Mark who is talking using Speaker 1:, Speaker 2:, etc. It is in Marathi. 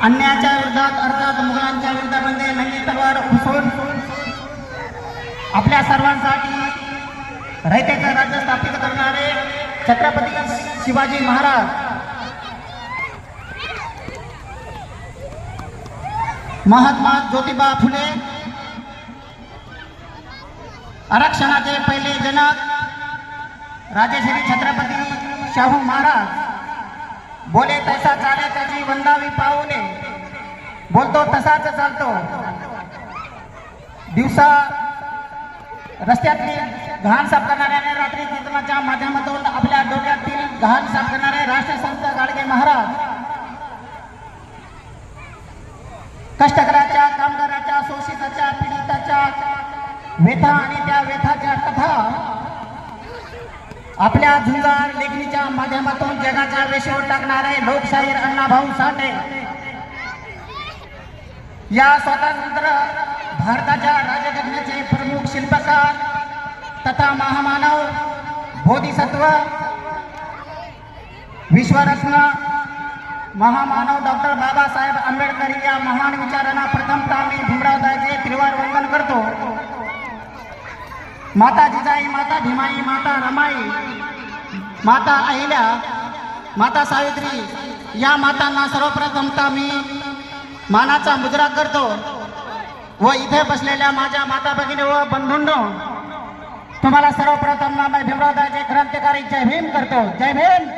Speaker 1: अन्यायाच्या विरोधात अर्थात मुघलांच्या विरोधामध्ये नंगी तलवार उचलून आपल्या सर्वांसाठी रयतेचं राज्य स्थापित करणारे छत्रपती शिवाजी महाराज महात्मा ज्योतिबा फुले आरक्षणाचे पहिले जनक राजश्री छत्रपती शाहू महाराज बोले तसा चाले त्याची वंदावी पाऊले बोलतो तसाच चालतो दिवसा रस्त्यातली घाण साफ करणाऱ्या रात्री कीर्तनाच्या माध्यमातून आपल्या डोक्यातील घाण साफ करणारे राष्ट्रसंत गाडगे महाराज कष्टकऱ्याच्या कामगाराच्या शोषिताच्या पीडिताच्या व्यथा आणि त्या व्यथाच्या कथा आपल्या झुंजार लेखणीच्या माध्यमातून जगाच्या वेशीवर टाकणारे लोकशाहीर अण्णाभाऊ साठे या स्वतंत्र भारताच्या राज्यघटनेचे प्रमुख शिल्पकार तथा महामानव बोधिसत्व विश्वरत्न महामानव डॉक्टर बाबासाहेब आंबेडकर या महान विचारांना प्रथमतः मी भीमरावदाचे त्रिवार वंदन करतो। माता जिजाई, माता भीमाई, माता रमाई, माता अहिल्या, माता सावित्री या मातांना सर्वप्रथमतः मी मानाचा मुजरा करतो व इथे बसलेल्या माझ्या माता भगिनी व बंधूंनो तुम्हाला सर्वप्रथम मी भीमरावदाचे क्रांतिकारी जय भीम करतो। जय भीम।